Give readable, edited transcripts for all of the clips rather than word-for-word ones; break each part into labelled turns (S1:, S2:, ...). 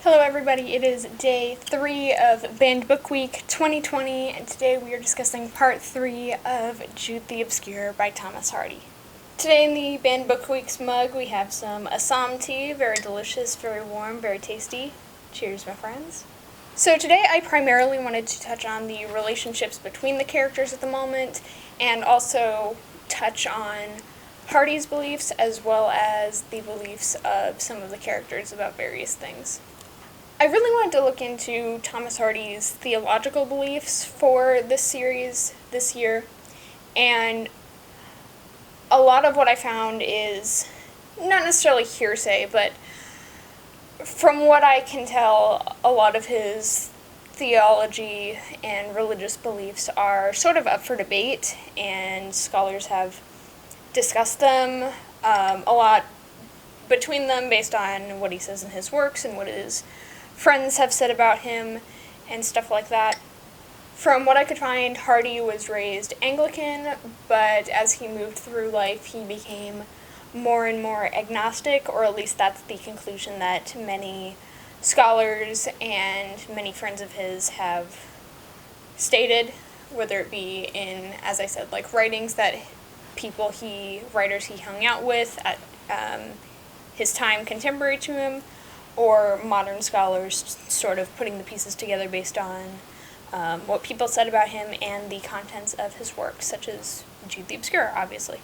S1: Hello everybody, it is day 3 of Banned Book Week 2020, and today we are discussing part 3 of Jude the Obscure by Thomas Hardy. Today in the Banned Book Week's mug we have some Assam tea, very delicious, very warm, very tasty. Cheers, my friends. So today I primarily wanted to touch on the relationships between the characters at the moment, and also touch on Hardy's beliefs as well as the beliefs of some of the characters about various things. I really wanted to look into Thomas Hardy's theological beliefs for this series this year, and a lot of what I found is not necessarily hearsay, but from what I can tell, a lot of his theology and religious beliefs are sort of up for debate, and scholars have discussed them a lot between them based on what he says in his works and what his friends have said about him and stuff like that. From what I could find, Hardy was raised Anglican, but as he moved through life, he became more and more agnostic, or at least that's the conclusion that many scholars and many friends of his have stated, whether it be in, as I said, like writings that writers he hung out with at his time contemporary to him, or modern scholars sort of putting the pieces together based on what people said about him and the contents of his work, such as Jude the Obscure, obviously.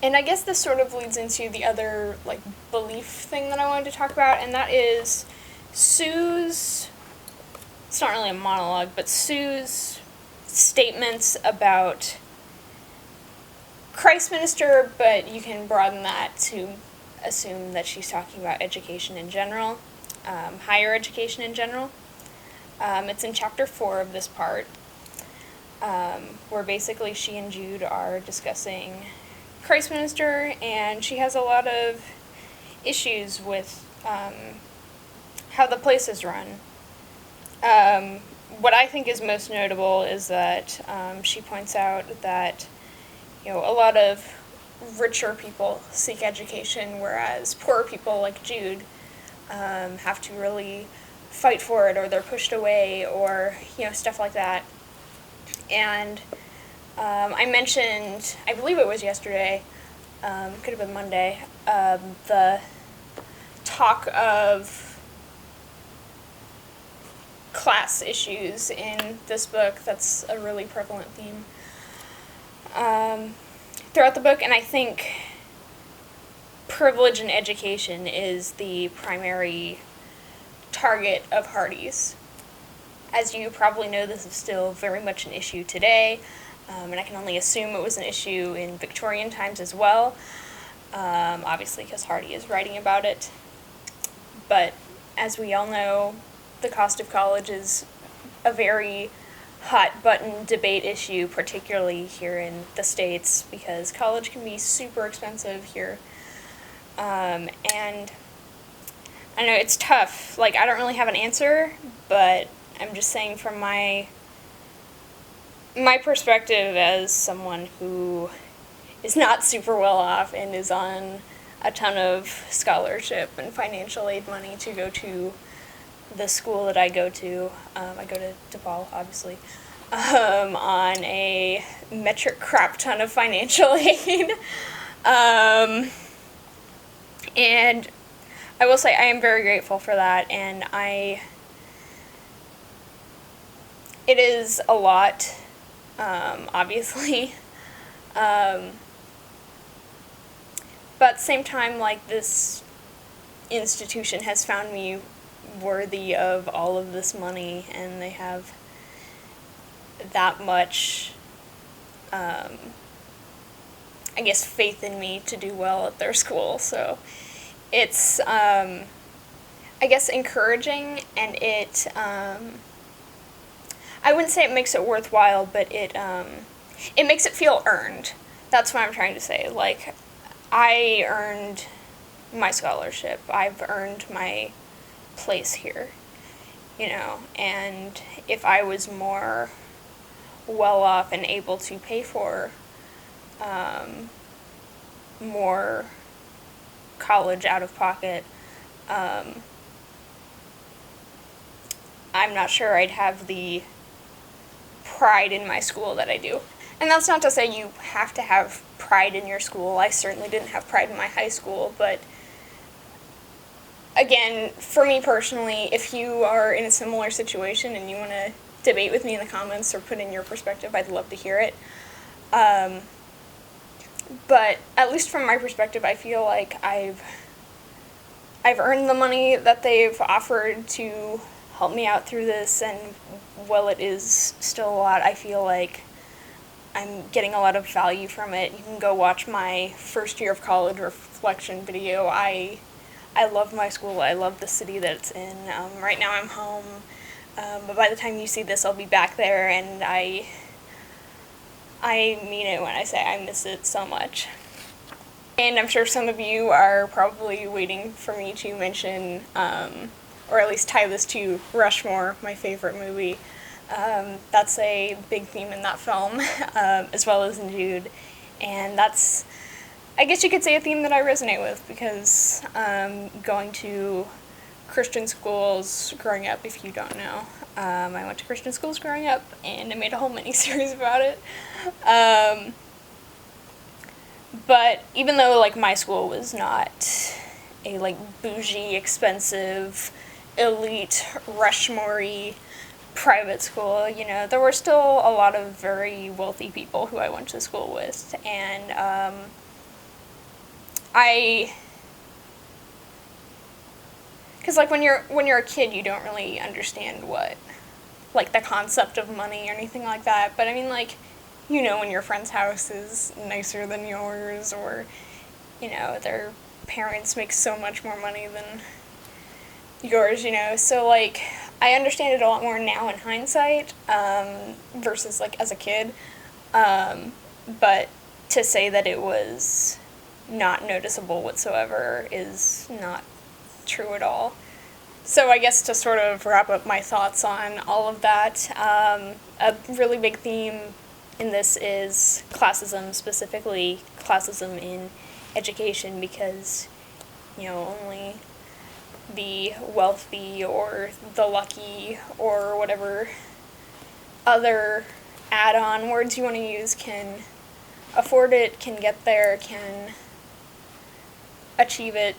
S1: And I guess this sort of leads into the other belief thing that I wanted to talk about, and that is Sue's, it's not really a monologue, but Sue's statements about Christ minister, but you can broaden that to assume that she's talking about education in general, higher education in general. It's in chapter 4 of this part, where basically she and Jude are discussing Christ minister, and she has a lot of issues with how the place is run. What I think is most notable is that she points out that, a lot of richer people seek education, whereas poorer people like Jude have to really fight for it, or they're pushed away, or stuff like that. And I mentioned, I believe it was yesterday, could have been Monday, the talk of class issues in this book. That's a really prevalent theme throughout the book, and I think privilege in education is the primary target of Hardy's. As you probably know, this is still very much an issue today, and I can only assume it was an issue in Victorian times as well, obviously because Hardy is writing about it. But as we all know, the cost of college is a very hot-button debate issue, particularly here in the States, because college can be super expensive here. And I know it's tough. I don't really have an answer, but I'm just saying from my perspective as someone who is not super well off and is on a ton of scholarship and financial aid money to go to the school that I go to. I go to DePaul, obviously, on a metric crap ton of financial aid. And I will say I am very grateful for that, and it is a lot, obviously, but at the same time, this institution has found me worthy of all of this money, and they have that much, I guess, faith in me to do well at their school. So it's, I guess, encouraging, and it, I wouldn't say it makes it worthwhile, but it makes it feel earned. That's what I'm trying to say. I earned my scholarship. I've earned my place here, and if I was more well off and able to pay for more college out of pocket, I'm not sure I'd have the pride in my school that I do. And that's not to say you have to have pride in your school. I certainly didn't have pride in my high school, but again, for me personally, if you are in a similar situation and you want to debate with me in the comments or put in your perspective, I'd love to hear it. But at least from my perspective, I feel like I've earned the money that they've offered to help me out through this, and while it is still a lot, I feel like I'm getting a lot of value from it. You can go watch my first year of college reflection video. I love my school. I love the city that it's in. Right now I'm home, but by the time you see this, I'll be back there, and I mean it when I say I miss it so much. And I'm sure some of you are probably waiting for me to mention, or at least tie this to Rushmore, my favorite movie. That's a big theme in that film, as well as in Jude. And that's, I guess you could say, a theme that I resonate with, because going to Christian schools growing up, if you don't know, I went to Christian schools growing up, and I made a whole mini-series about it. But even though, like, my school was not a, like, bougie, expensive, elite, Rushmore-y private school, you know, there were still a lot of very wealthy people who I went to school with, and because, like, when you're a kid, you don't really understand what, like, the concept of money or anything like that, but I mean, like, you know, when your friend's house is nicer than yours, or, you know, their parents make so much more money than yours, you know, so, like, I understand it a lot more now in hindsight, versus, like, as a kid, but to say that it was not noticeable whatsoever is not true at all. So I guess to sort of wrap up my thoughts on all of that, a really big theme in this is classism, specifically classism in education, because, you know, only the wealthy or the lucky or whatever other add-on words you want to use can afford it, can get there, can achieve it,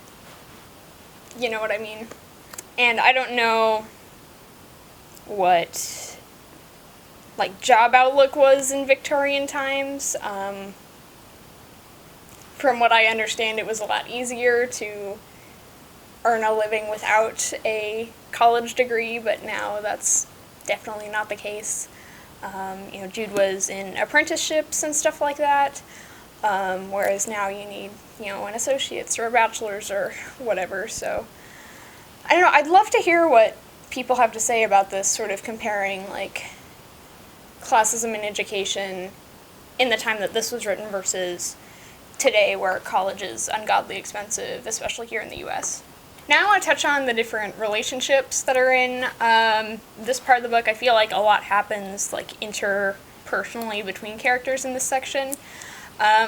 S1: you know what I mean? And I don't know what, like, job outlook was in Victorian times. From what I understand, it was a lot easier to earn a living without a college degree, but now that's definitely not the case. You know, Jude was in apprenticeships and stuff like that, whereas now you need, you know, an associate's or a bachelor's or whatever, so I don't know, I'd love to hear what people have to say about this, sort of comparing, like, classism in education in the time that this was written versus today, where college is ungodly expensive, especially here in the U.S. Now I want to touch on the different relationships that are in this part of the book. I feel like a lot happens, like, interpersonally between characters in this section.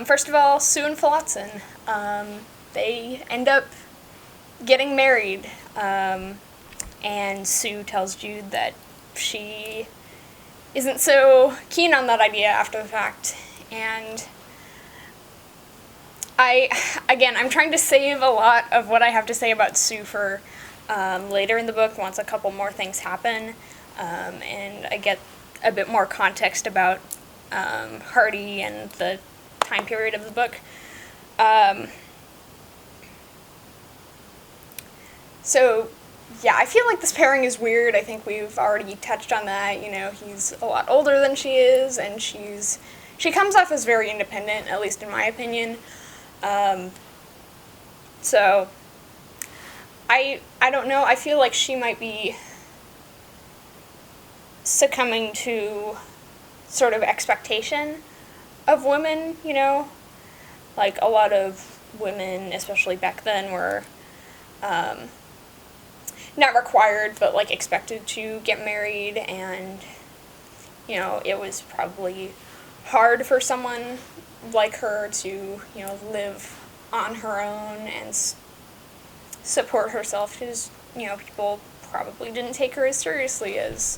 S1: First of all, Sue and Flotsam. They end up getting married, and Sue tells Jude that she isn't so keen on that idea after the fact, and I'm trying to save a lot of what I have to say about Sue for later in the book, once a couple more things happen, and I get a bit more context about Hardy and the time period of the book. So, yeah, I feel like this pairing is weird. I think we've already touched on that. You know, he's a lot older than she is, and she comes off as very independent, at least in my opinion. So, I don't know, I feel like she might be succumbing to sort of expectation of women, you know? Like, a lot of women, especially back then, were, not required, but, like, expected to get married, and, you know, it was probably hard for someone like her to, you know, live on her own and support herself, because, you know, people probably didn't take her as seriously as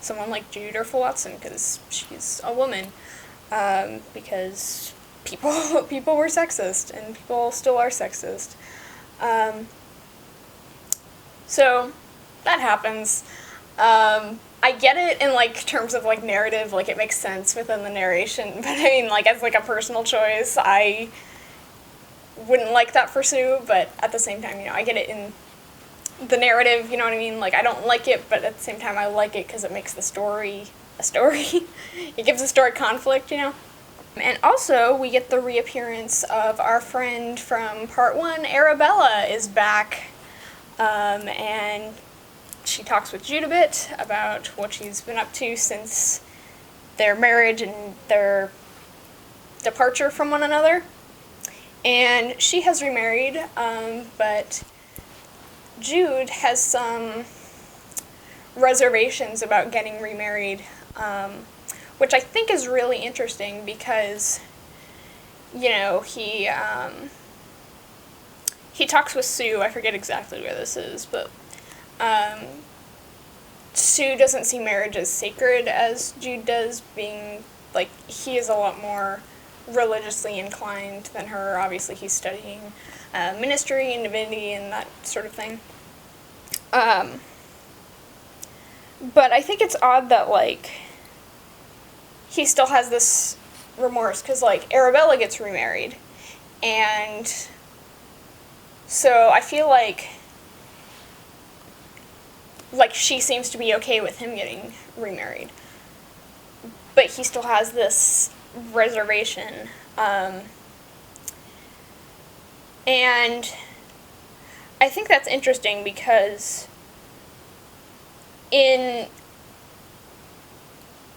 S1: someone like Jude or Flotsam, because she's a woman, because people were sexist, and people still are sexist. So that happens. I get it in, like, terms of, like, narrative, like, it makes sense within the narration, but I mean, like, as, like, a personal choice, I wouldn't like that for Sue, but at the same time, you know, I get it in the narrative, you know what I mean? Like, I don't like it, but at the same time, I like it because it makes the story a story. It gives the story conflict, you know? And also, we get the reappearance of our friend from part 1, Arabella, is back, and she talks with Jude a bit about what she's been up to since their marriage and their departure from one another. And she has remarried, but Jude has some reservations about getting remarried, which I think is really interesting because, you know, he talks with Sue. I forget exactly where this is, but Sue doesn't see marriage as sacred as Jude does, being, like, he is a lot more religiously inclined than her. Obviously, he's studying ministry and divinity and that sort of thing. But I think it's odd that, like, he still has this remorse, because, like, Arabella gets remarried, and so I feel like she seems to be okay with him getting remarried, but he still has this reservation, and I think that's interesting because in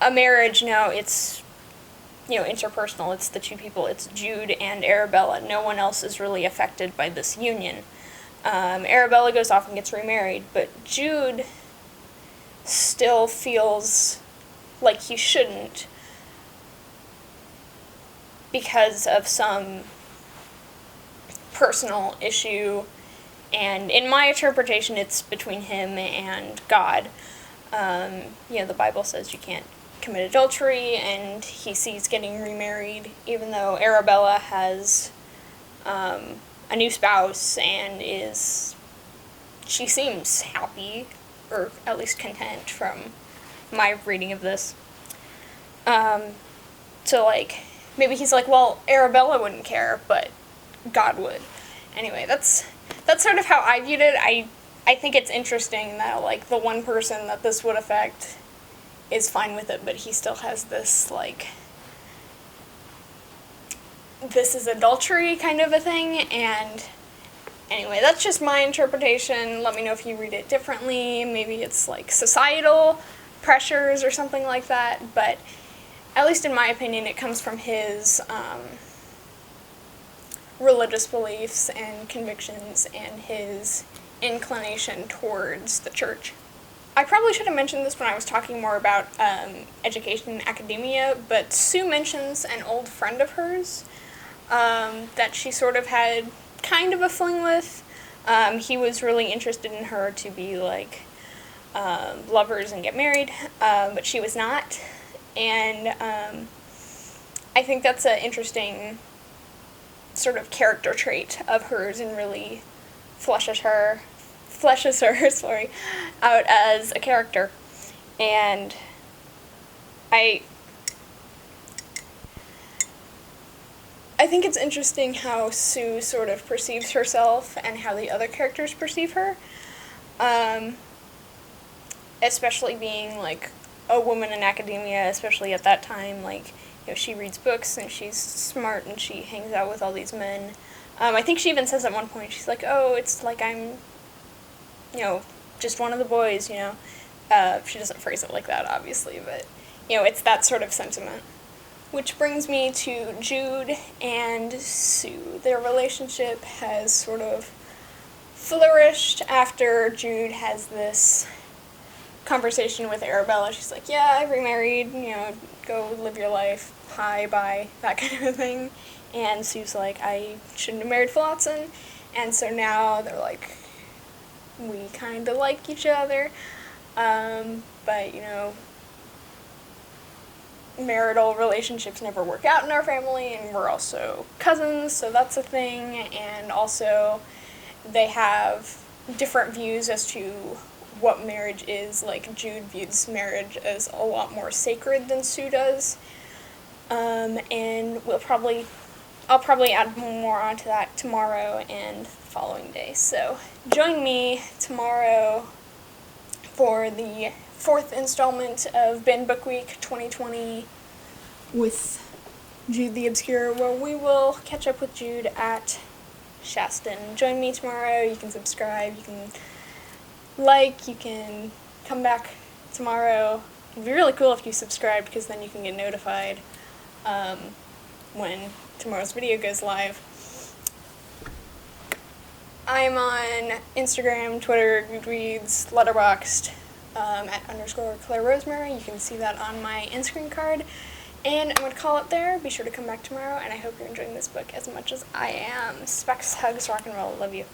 S1: a marriage now, it's, you know, interpersonal, it's the two people, it's Jude and Arabella. No one else is really affected by this union. Arabella goes off and gets remarried, but Jude still feels like he shouldn't because of some personal issue, and in my interpretation, it's between him and God. You know, the Bible says you can't commit adultery, and he sees getting remarried, even though Arabella has a new spouse and she seems happy, or at least content from my reading of this. So, like, maybe he's like, well, Arabella wouldn't care, but God would. Anyway, that's sort of how I viewed it. I think it's interesting that, like, the one person that this would affect is fine with it, but he still has this, like, this is adultery kind of a thing, and anyway, that's just my interpretation. Let me know if you read it differently. Maybe it's, like, societal pressures or something like that, but at least in my opinion, it comes from his religious beliefs and convictions and his inclination towards the church. I probably should have mentioned this when I was talking more about education and academia, but Sue mentions an old friend of hers that she sort of had kind of a fling with. He was really interested in her to be, like, lovers and get married, but she was not. And I think that's an interesting sort of character trait of hers, and really fleshes her out as a character. And I think it's interesting how Sue sort of perceives herself and how the other characters perceive her, especially being, like, a woman in academia, especially at that time. Like, you know, she reads books and she's smart and she hangs out with all these men. I think she even says at one point, she's like, oh, it's like I'm, you know, just one of the boys, you know. She doesn't phrase it like that, obviously, but, you know, it's that sort of sentiment. Which brings me to Jude and Sue. Their relationship has sort of flourished after Jude has this conversation with Arabella. She's like, yeah, I remarried, you know, go live your life, hi, bye, that kind of a thing. And Sue's like, I shouldn't have married Flotsam. And so now they're, like, we kind of like each other, but, you know, marital relationships never work out in our family, and we're also cousins, so that's a thing, and also they have different views as to what marriage is. Like, Jude views marriage as a lot more sacred than Sue does, and I'll probably add more onto that tomorrow and the following day. So join me tomorrow for the 4th installment of Banned Book Week 2020 with Jude the Obscure, where we will catch up with Jude at Shaston. Join me tomorrow. You can subscribe, you can like, you can come back tomorrow. It'd be really cool if you subscribe, because then you can get notified when tomorrow's video goes live. I'm on Instagram, Twitter, Goodreads, Letterboxd, at _Claire Rosemary. You can see that on my in-screen card. And I'm going to call it there. Be sure to come back tomorrow, and I hope you're enjoying this book as much as I am. Specs, hugs, rock and roll. Love you.